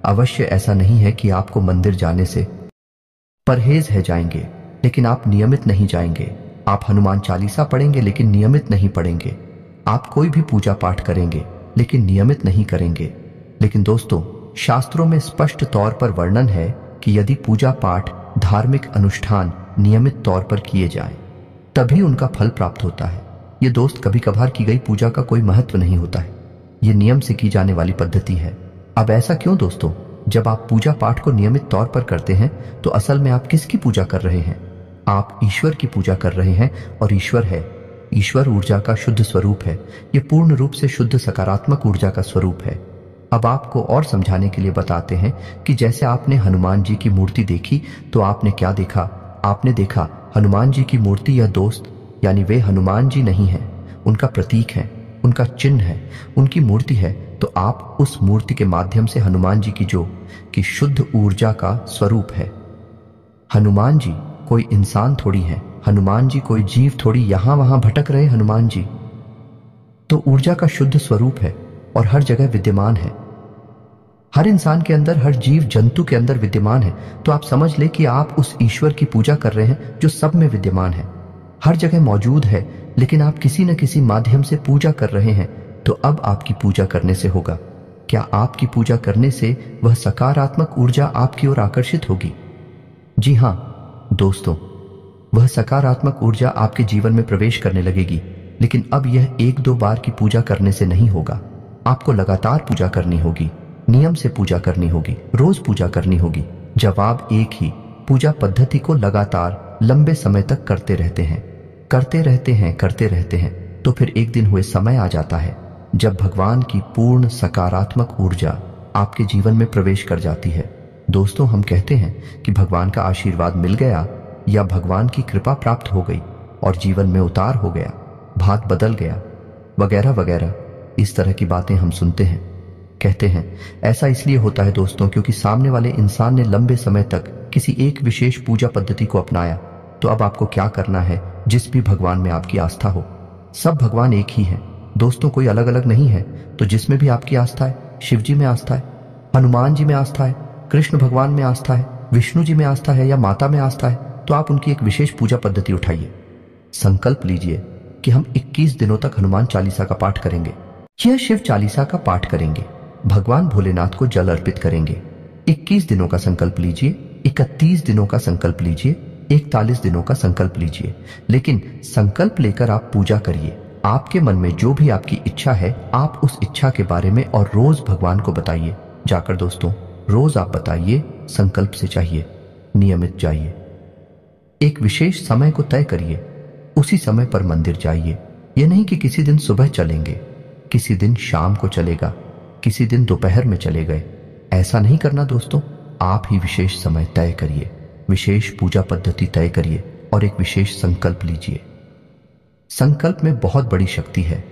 अवश्य ऐसा नहीं है कि आपको मंदिर जाने से परहेज है जाएंगे, लेकिन आप नियमित नहीं जाएंगे। आप हनुमान चालीसा पढ़ेंगे लेकिन नियमित नहीं पढ़ेंगे। आप कोई भी पूजा पाठ करेंगे लेकिन नियमित नहीं करेंगे। लेकिन दोस्तों, शास्त्रों में स्पष्ट तौर पर वर्णन है कि यदि पूजा पाठ, धार्मिक अनुष्ठान नियमित तौर पर किए जाएं, तभी उनका फल प्राप्त होता है। ये दोस्त कभी कभार की गई पूजा का कोई महत्व नहीं होता है, ये नियम से की जाने वाली पद्धति है। अब ऐसा क्यों दोस्तों? जब आप पूजा पाठ को नियमित तौर पर करते हैं तो असल में आप किसकी पूजा कर रहे हैं? आप ईश्वर की पूजा कर रहे हैं, और ईश्वर है, ईश्वर ऊर्जा का शुद्ध स्वरूप है। ये पूर्ण रूप से शुद्ध सकारात्मक ऊर्जा का स्वरूप है। अब आपको और समझाने के लिए बताते हैं कि जैसे आपने हनुमान जी की मूर्ति देखी तो आपने क्या देखा? आपने देखा हनुमान जी की मूर्ति या दोस्त, यानी वे हनुमान जी नहीं है, उनका प्रतीक है, उनका चिन्ह है, उनकी मूर्ति है। तो आप उस मूर्ति के माध्यम से हनुमान जी की शुद्ध ऊर्जा का स्वरूप है। हनुमान जी कोई इंसान थोड़ी है, हनुमान जी कोई जीव थोड़ी यहां वहां भटक रहे हनुमान जी तो ऊर्जा का शुद्ध स्वरूप है और हर जगह विद्यमान है। हर इंसान के अंदर, हर जीव जंतु के अंदर विद्यमान है। तो आप समझ ले कि आप उस ईश्वर की पूजा कर रहे हैं जो सब में विद्यमान है, हर जगह मौजूद है, लेकिन आप किसी न किसी माध्यम से पूजा कर रहे हैं। तो अब आपकी पूजा करने से होगा क्या? आपकी पूजा करने से वह सकारात्मक ऊर्जा आपकी ओर आकर्षित होगी। जी हां दोस्तों, वह सकारात्मक ऊर्जा आपके जीवन में प्रवेश करने लगेगी। लेकिन अब यह एक दो बार की पूजा करने से नहीं होगा, आपको लगातार पूजा करनी होगी, नियम से पूजा करनी होगी, रोज पूजा करनी होगी। जवाब एक ही, पूजा पद्धति को लगातार लंबे समय तक करते रहते हैं, करते रहते हैं, तो फिर एक दिन हुए समय आ जाता है जब भगवान की पूर्ण सकारात्मक ऊर्जा आपके जीवन में प्रवेश कर जाती है। दोस्तों, हम कहते हैं कि भगवान का आशीर्वाद मिल गया या भगवान की कृपा प्राप्त हो गई और जीवन में उतार हो गया, भाग बदल गया, वगैरह वगैरह। इस तरह की बातें हम सुनते हैं, कहते हैं। ऐसा इसलिए होता है दोस्तों क्योंकि सामने वाले इंसान ने लंबे समय तक किसी एक विशेष पूजा पद्धति को अपनाया। तो अब आपको क्या करना है? जिस भी भगवान में आपकी आस्था हो, सब भगवान एक ही हैं दोस्तों, कोई अलग अलग नहीं है। तो जिसमें भी आपकी आस्था है, शिव जी में आस्था है, हनुमान जी में आस्था है, कृष्ण भगवान में आस्था है, विष्णु जी में आस्था है या माता में आस्था है, तो आप उनकी एक विशेष पूजा पद्धति उठाइए। संकल्प लीजिए कि हम 21 दिनों तक हनुमान चालीसा का पाठ करेंगे, यह शिव चालीसा का पाठ करेंगे, भगवान भोलेनाथ को जल अर्पित करेंगे। 21 दिनों का संकल्प लीजिए, 31 दिनों का संकल्प लीजिए, 41 दिनों का संकल्प लीजिए। लेकिन संकल्प लेकर आप पूजा करिए। आपके मन में जो भी आपकी इच्छा है, आप उस इच्छा के बारे में और रोज भगवान को बताइए। जाकर दोस्तों, रोज आप बताइए, संकल्प से चाहिए, नियमित जाइए। एक विशेष समय को तय करिए, उसी समय पर मंदिर जाइए। यह नहीं कि किसी दिन सुबह चलेंगे, किसी दिन शाम को चलेगा, किसी दिन दोपहर में चले गए। ऐसा नहीं करना दोस्तों। आप ही विशेष समय तय करिए, विशेष पूजा पद्धति तय करिए और एक विशेष संकल्प लीजिए। संकल्प में बहुत बड़ी शक्ति है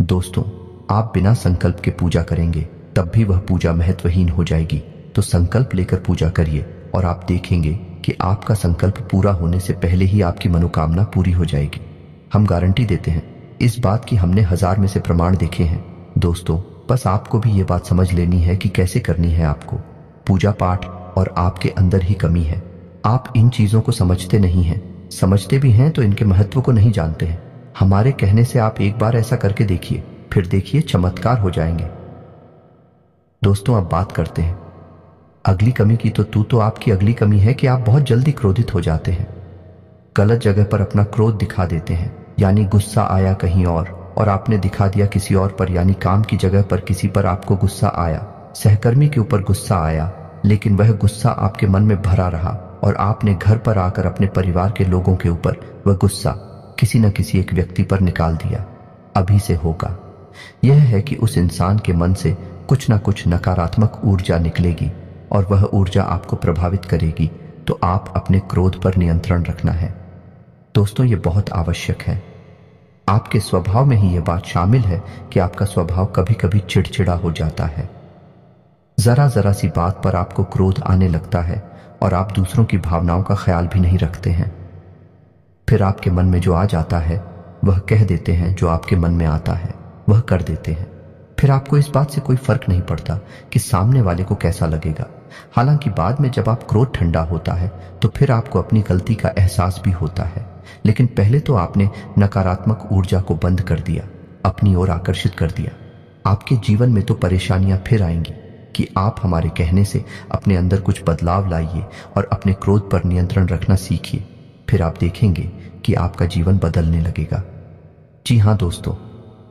दोस्तों। आप बिना संकल्प के पूजा करेंगे तब भी वह पूजा महत्वहीन हो जाएगी। तो संकल्प लेकर पूजा करिए और आप देखेंगे कि आपका संकल्प पूरा होने से पहले ही आपकी मनोकामना पूरी हो जाएगी। हम गारंटी देते हैं इस बात की, हमने 1000 में से प्रमाण देखे हैं दोस्तों। बस आपको भी ये बात समझ लेनी है कि कैसे करनी है आपको। पूजा पाठ और आपके अंदर ही कमी है। आप इन चीजों को समझते नहीं हैं, समझते भी हैं तो इनके महत्व को नहीं जानते हैं। हमारे कहने से आप एक बार ऐसा करके देखिए, फिर देखिए चमत्कार हो जाएंगे। दोस्तों, अब बात करते हैं अगली कमी की। तो आपकी अगली कमी है कि आप बहुत जल्दी क्रोधित हो जाते हैं, गलत जगह पर अपना क्रोध दिखा देते हैं। यानी गुस्सा आया कहीं और आपने दिखा दिया किसी और पर। यानी काम की जगह पर किसी पर आपको गुस्सा आया, सहकर्मी के ऊपर गुस्सा आया, लेकिन वह गुस्सा आपके मन में भरा रहा और आपने घर पर आकर अपने परिवार के लोगों के ऊपर वह गुस्सा किसी न किसी एक व्यक्ति पर निकाल दिया। अभी से होगा यह है कि उस इंसान के मन से कुछ न कुछ नकारात्मक ऊर्जा निकलेगी और वह ऊर्जा आपको प्रभावित करेगी। तो आप अपने क्रोध पर नियंत्रण रखना है दोस्तों, ये बहुत आवश्यक है। आपके स्वभाव में ही यह बात शामिल है कि आपका स्वभाव कभी कभी चिड़चिड़ा हो जाता है। जरा जरा सी बात पर आपको क्रोध आने लगता है और आप दूसरों की भावनाओं का ख्याल भी नहीं रखते हैं। फिर आपके मन में जो आ जाता है वह कह देते हैं, जो आपके मन में आता है वह कर देते हैं। फिर आपको इस बात से कोई फर्क नहीं पड़ता कि सामने वाले को कैसा लगेगा। हालांकि बाद में जब आप क्रोध ठंडा होता है तो फिर आपको अपनी गलती का एहसास भी होता है। लेकिन पहले तो आपने नकारात्मक ऊर्जा को बंद कर दिया, अपनी ओर आकर्षित कर दिया। आपके जीवन में तो परेशानियां फिर आएंगी कि आप हमारे कहने से अपने अंदर कुछ बदलाव लाइए और अपने क्रोध पर नियंत्रण रखना सीखिए। फिर आप देखेंगे कि आपका जीवन बदलने लगेगा। जी हाँ दोस्तों,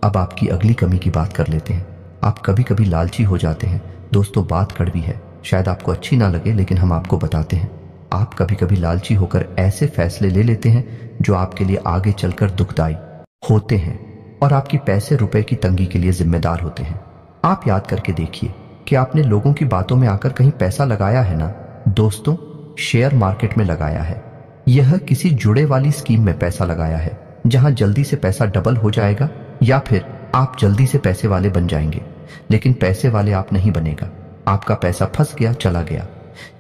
अब आपकी अगली कमी की बात कर लेते हैं। आप कभी कभी लालची हो जाते हैं। दोस्तों, बात कड़वी है, शायद आपको अच्छी ना लगे, लेकिन हम आपको बताते हैं। आप कभी कभी लालची होकर ऐसे फैसले ले लेते हैं जो आपके लिए आगे चलकर दुखदाई होते हैं और आपकी पैसे रुपए की तंगी के लिए जिम्मेदार होते हैं। आप याद करके देखिए कि आपने लोगों की बातों में आकर कहीं पैसा लगाया है ना। दोस्तों, शेयर मार्केट में लगाया है, यह किसी जुड़े वाली स्कीम में पैसा लगाया है जहां जल्दी से पैसा डबल हो जाएगा, या फिर आप जल्दी से पैसे वाले बन जाएंगे, लेकिन पैसे वाले आप नहीं बनेगा। आपका पैसा फंस गया, चला गया।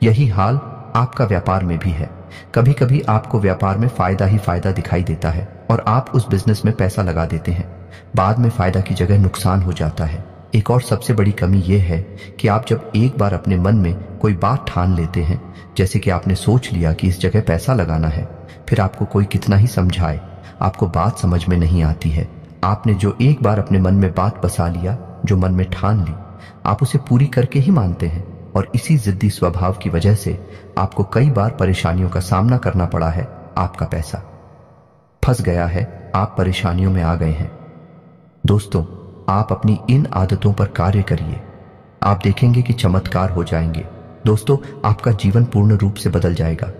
यही हाल आपका व्यापार में भी है। कभी कभी आपको व्यापार में फायदा ही फायदा दिखाई देता है और आप उस बिजनेस में पैसा लगा देते हैं। बाद में फायदा की जगह नुकसान हो जाता है। एक और सबसे बड़ी कमी यह है कि आप जब एक बार अपने मन में कोई बात ठान लेते हैं, जैसे कि आपने सोच लिया कि इस जगह पैसा लगाना है, फिर आपको कोई कितना ही समझाए, आपको बात समझ में नहीं आती है। आपने जो एक बार अपने मन में बात बसा लिया, जो मन में ठान ली, आप उसे पूरी करके ही मानते हैं और इसी जिद्दी स्वभाव की वजह से आपको कई बार परेशानियों का सामना करना पड़ा है। आपका पैसा फंस गया है, आप परेशानियों में आ गए हैं। दोस्तों, आप अपनी इन आदतों पर कार्य करिए, आप देखेंगे कि चमत्कार हो जाएंगे। दोस्तों, आपका जीवन पूर्ण रूप से बदल जाएगा।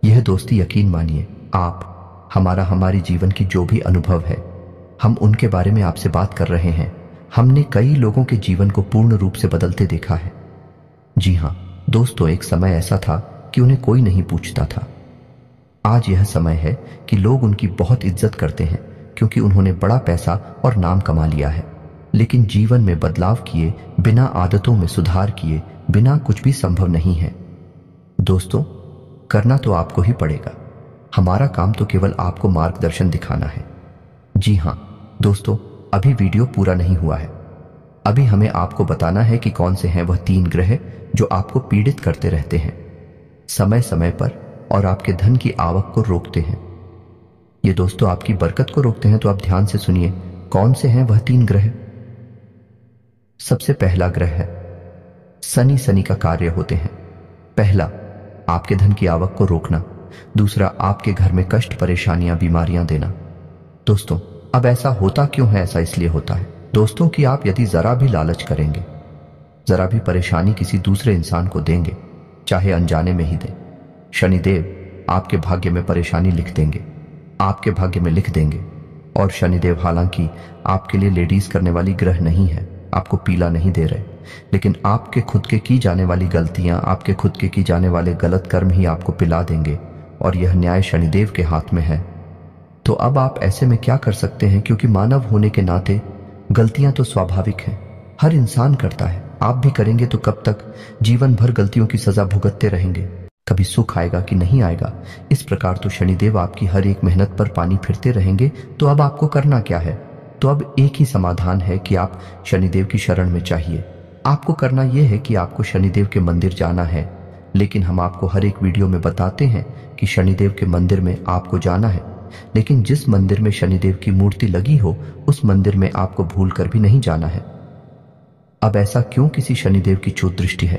यह दोस्ती यकीन मानिए, आप हमारी जीवन की जो भी अनुभव है, हम उनके बारे में आपसे बात कर रहे हैं। हमने कई लोगों के जीवन को पूर्ण रूप से बदलते देखा है। जी हाँ दोस्तों, एक समय ऐसा था कि उन्हें कोई नहीं पूछता था। आज यह समय है कि लोग उनकी बहुत इज्जत करते हैं क्योंकि उन्होंने बड़ा पैसा और नाम कमा लिया है। लेकिन जीवन में बदलाव किए बिना, आदतों में सुधार किए बिना कुछ भी संभव नहीं है। दोस्तों, करना तो आपको ही पड़ेगा। हमारा काम तो केवल आपको मार्गदर्शन दिखाना है। जी हाँ दोस्तों, अभी वीडियो पूरा नहीं हुआ है। अभी हमें आपको बताना है कि कौन से हैं वह 3 ग्रह जो आपको पीड़ित करते रहते हैं समय समय पर और आपके धन की आवक को रोकते हैं। ये दोस्तों आपकी बरकत को रोकते हैं, तो आप ध्यान से सुनिए कौन से हैं वह 3 ग्रह। सबसे पहला ग्रह है शनि। शनि का कार्य होते हैं, पहला आपके धन की आवक को रोकना, दूसरा आपके घर में कष्ट, परेशानियां, बीमारियां देना। दोस्तों, अब ऐसा होता क्यों है? ऐसा इसलिए होता है दोस्तों कि आप यदि जरा भी लालच करेंगे, जरा भी परेशानी किसी दूसरे इंसान को देंगे, चाहे अनजाने में ही दें, शनिदेव आपके भाग्य में परेशानी लिख देंगे, आपके भाग्य में लिख देंगे। और शनिदेव हालांकि आपके लिए लेडीज करने वाली ग्रह नहीं है, आपको पीला नहीं दे रहे, लेकिन आपके खुद के की जाने वाली गलतियां, आपके खुद के की जाने वाले गलत कर्म ही आपको पिला देंगे, और यह न्याय शनिदेव के हाथ में है। तो अब आप ऐसे में क्या कर सकते हैं? क्योंकि मानव होने के नाते गलतियां तो स्वाभाविक हैं, हर इंसान करता है। आप भी करेंगे तो कब तक जीवन भर गलतियों की सजा भुगतते रहेंगे? कभी सुख आएगा कि नहीं आएगा? इस प्रकार तो शनिदेव आपकी हर एक मेहनत पर पानी फिरते रहेंगे। तो अब आपको करना क्या है? तो अब एक ही समाधान है कि आप शनिदेव की शरण में चाहिए। आपको करना यह है कि आपको शनिदेव के मंदिर जाना है। लेकिन हम आपको हर एक वीडियो में बताते हैं कि शनिदेव के मंदिर में आपको जाना है, लेकिन जिस मंदिर में शनिदेव की मूर्ति लगी हो उस मंदिर में आपको भूल कर भी नहीं जाना है। अब ऐसा क्यों? किसी शनिदेव की चोट दृष्टि है,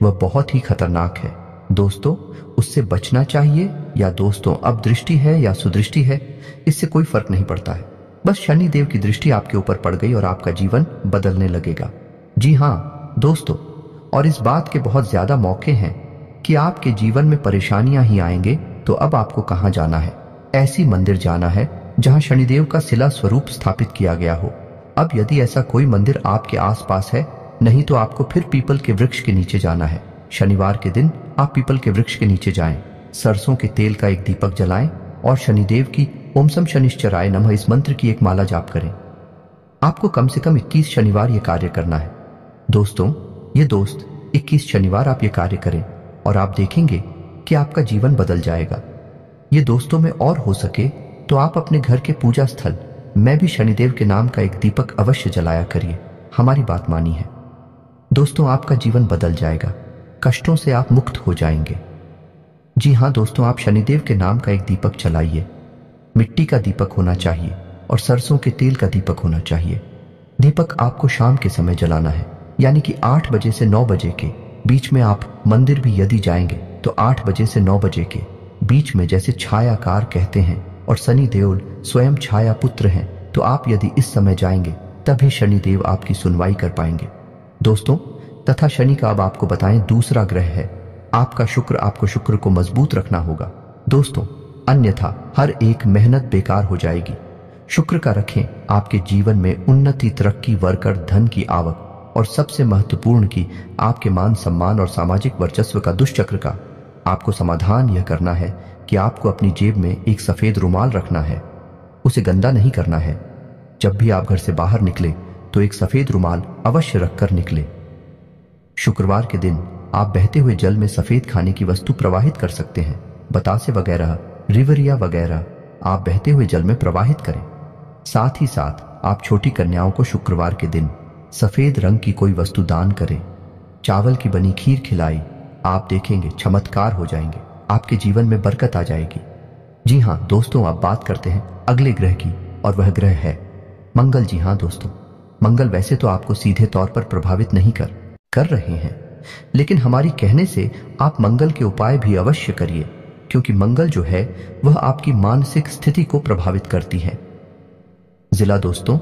वह बहुत ही खतरनाक है दोस्तों, उससे बचना चाहिए। या दोस्तों, अब दृष्टि है या सुदृष्टि है, इससे कोई फर्क नहीं पड़ता है। बस शनिदेव की दृष्टि आपके ऊपर पड़ गई और आपका जीवन बदलने लगेगा। जी हाँ दोस्तों, और इस बात के बहुत ज्यादा मौके हैं कि आपके जीवन में परेशानियां ही आएंगे। तो अब आपको कहां जाना है? ऐसी मंदिर जाना है जहां शनिदेव का शिला स्वरूप स्थापित किया गया हो। अब यदि ऐसा कोई मंदिर आपके आसपास है, नहीं तो आपको फिर पीपल के वृक्ष के नीचे जाना है। शनिवार के दिन आप पीपल के वृक्ष के नीचे जाएं, सरसों के तेल का एक दीपक जलाएं और शनिदेव की ओम सम शनिश्चराय नमः इस मंत्र की एक माला जाप करें। आपको कम से कम 21 शनिवार यह कार्य करना है। दोस्तों, ये दोस्त 21 शनिवार आप ये कार्य करें और आप देखेंगे कि आपका जीवन बदल जाएगा। ये दोस्तों में और हो सके तो आप अपने घर के पूजा स्थल में भी शनिदेव के नाम का एक दीपक अवश्य जलाया करिए। हमारी बात मानी है दोस्तों, आपका जीवन बदल जाएगा, कष्टों से आप मुक्त हो जाएंगे। जी हाँ दोस्तों, आप शनिदेव के नाम का एक दीपक जलाइए। मिट्टी का दीपक होना चाहिए और सरसों के तेल का दीपक होना चाहिए। दीपक आपको शाम के समय जलाना है, यानी कि 8 बजे से 9 बजे के बीच में। आप मंदिर भी यदि जाएंगे तो 8 बजे से 9 बजे के बीच में, जैसे छायाकार कहते हैं, और शनि देव स्वयं छाया पुत्र हैं, तो आप यदि इस समय जाएंगे तभी शनिदेव आपकी सुनवाई कर पाएंगे। दोस्तों, तथा शनि का अब आपको बताएं दूसरा ग्रह है आपका शुक्र। आपको शुक्र को मजबूत रखना होगा दोस्तों, अन्यथा हर एक मेहनत बेकार हो जाएगी। शुक्र का रखें आपके जीवन में उन्नति, तरक्की, वर्कर, धन की आवक और सबसे महत्वपूर्ण की आपके मान सम्मान और सामाजिक वर्चस्व का दुष्चक्र का आपको समाधान यह करना है कि आपको अपनी जेब में एक सफेद रुमाल रखना है। उसे गंदा नहीं करना है। जब भी आप घर से बाहर निकले तो एक सफेद रुमाल अवश्य रखकर निकले। शुक्रवार के दिन आप बहते हुए जल में सफेद खाने की वस्तु प्रवाहित कर सकते हैं। बतासे वगैरह, रिवरिया वगैरह आप बहते हुए जल में प्रवाहित करें। साथ ही साथ आप छोटी कन्याओं को शुक्रवार के दिन सफेद रंग की कोई वस्तु दान करें। चावल की बनी खीर खिलाई, आप देखेंगे चमत्कार हो जाएंगे, आपके जीवन में बरकत आ जाएगी। जी हां दोस्तों, अब बात करते हैं अगले ग्रह की और वह ग्रह है मंगल। जी हां दोस्तों, मंगल वैसे तो आपको सीधे तौर पर प्रभावित नहीं कर रहे हैं, लेकिन हमारी कहने से आप मंगल के उपाय भी अवश्य करिए, क्योंकि मंगल जो है वह आपकी मानसिक स्थिति को प्रभावित करती है। जिला दोस्तों,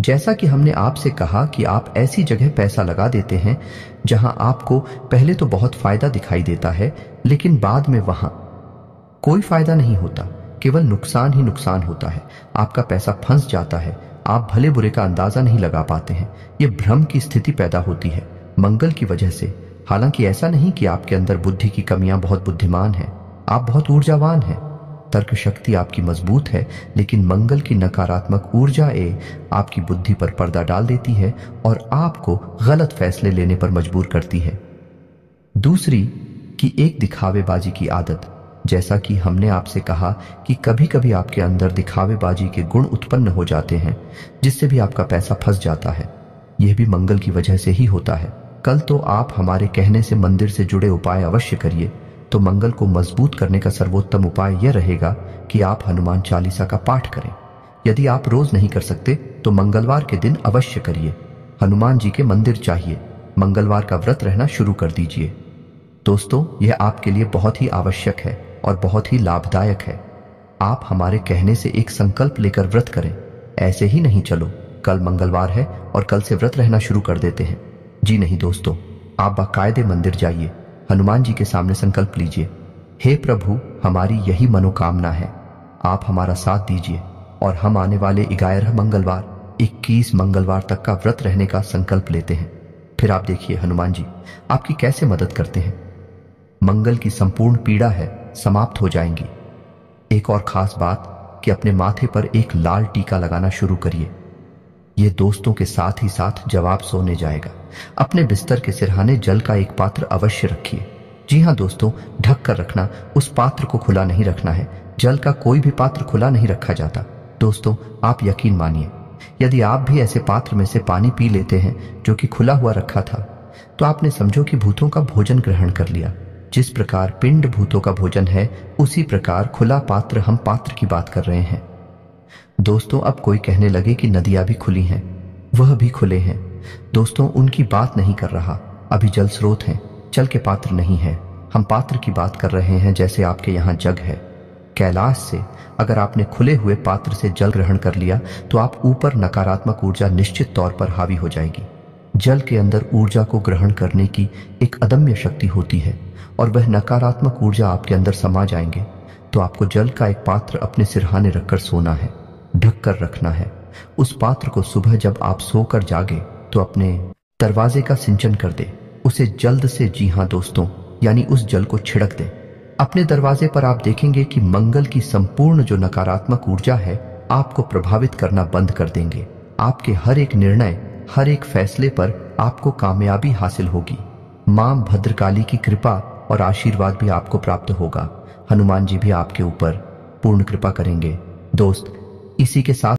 जैसा कि हमने आपसे कहा कि आप ऐसी जगह पैसा लगा देते हैं जहां आपको पहले तो बहुत फायदा दिखाई देता है, लेकिन बाद में वहां कोई फायदा नहीं होता, केवल नुकसान ही नुकसान होता है। आपका पैसा फंस जाता है, आप भले बुरे का अंदाजा नहीं लगा पाते हैं। यह भ्रम की स्थिति पैदा होती है मंगल की वजह से। हालांकि ऐसा नहीं कि आपके अंदर बुद्धि की कमियां, बहुत बुद्धिमान हैं, आप बहुत ऊर्जावान हैं, तर्क शक्ति आपकी मजबूत है, लेकिन मंगल की नकारात्मक ऊर्जा आपकी बुद्धि पर पर्दा डाल देती है और आपको गलत फैसले लेने पर मजबूर करती है। दूसरी कि एक दिखावेबाजी की आदत। जैसा कि हमने आपसे कहा कि कभी कभी आपके अंदर दिखावेबाजी के गुण उत्पन्न हो जाते हैं, जिससे भी आपका पैसा फंस जाता है। यह भी मंगल की वजह से ही होता है। कल तो आप हमारे कहने से मंदिर से जुड़े उपाय अवश्य करिए। तो मंगल को मजबूत करने का सर्वोत्तम उपाय यह रहेगा कि आप हनुमान चालीसा का पाठ करें। यदि आप रोज नहीं कर सकते तो मंगलवार के दिन अवश्य करिए। हनुमान जी के मंदिर चाहिए, मंगलवार का व्रत रहना शुरू कर दीजिए। दोस्तों, यह आपके लिए बहुत ही आवश्यक है और बहुत ही लाभदायक है। आप हमारे कहने से एक संकल्प लेकर व्रत करें। ऐसे ही नहीं चलो कल मंगलवार है और कल से व्रत रहना शुरू कर देते हैं। जी नहीं दोस्तों, आप बाकायदे मंदिर जाइए, हनुमान जी के सामने संकल्प लीजिए, हे प्रभु हमारी यही मनोकामना है, आप हमारा साथ दीजिए और हम आने वाले 11 मंगलवार 21 मंगलवार तक का व्रत रहने का संकल्प लेते हैं। फिर आप देखिए हनुमान जी आपकी कैसे मदद करते हैं। मंगल की संपूर्ण पीड़ा है समाप्त हो जाएंगी। एक और खास बात कि अपने माथे पर एक लाल टीका लगाना शुरू करिए। ये दोस्तों के साथ ही साथ जवाब सोने जाएगा। अपने बिस्तर के सिरहाने जल का एक पात्र अवश्य रखिए। जी हाँ दोस्तों, ढक कर रखना, उस पात्र को खुला नहीं रखना है। जल का कोई भी पात्र खुला नहीं रखा जाता। दोस्तों, आप यकीन मानिए, यदि आप भी ऐसे पात्र में से पानी पी लेते हैं जो कि खुला हुआ रखा था, तो आपने समझो कि भूतों का भोजन ग्रहण कर लिया। जिस प्रकार पिंड भूतों का भोजन है, उसी प्रकार खुला पात्र, हम पात्र की बात कर रहे हैं। दोस्तों, अब कोई कहने लगे कि नदियां भी खुली हैं, वह भी खुले हैं। दोस्तों, उनकी बात नहीं कर रहा। अभी जल स्रोत हैं, जल के पात्र नहीं है। हम पात्र की बात कर रहे हैं, जैसे आपके यहाँ जग है। कैलाश से अगर आपने खुले हुए पात्र से जल ग्रहण कर लिया तो आप ऊपर नकारात्मक ऊर्जा निश्चित तौर पर हावी हो जाएगी। जल के अंदर ऊर्जा को ग्रहण करने की एक अदम्य शक्ति होती है और वह नकारात्मक ऊर्जा आपके अंदर समा जाएंगे। तो आपको जल का एक पात्र अपने सिरहाने रखकर सोना है, ढक कर रखना है। उस पात्र को सुबह जब आप सोकर जागे तो अपने दरवाजे का सिंचन कर दे, उसे जल्द से, जी हाँ दोस्तों, यानी उस जल को छिड़क दे अपने दरवाजे पर। आप देखेंगे कि मंगल की संपूर्ण जो नकारात्मक ऊर्जा है आपको प्रभावित करना बंद कर देंगे। आपके हर एक निर्णय, हर एक फैसले पर आपको कामयाबी हासिल होगी। मां भद्रकाली की कृपा और आशीर्वाद भी आपको प्राप्त होगा। हनुमान जी भी आपके ऊपर पूर्ण कृपा करेंगे। दोस्त, इसी के साथ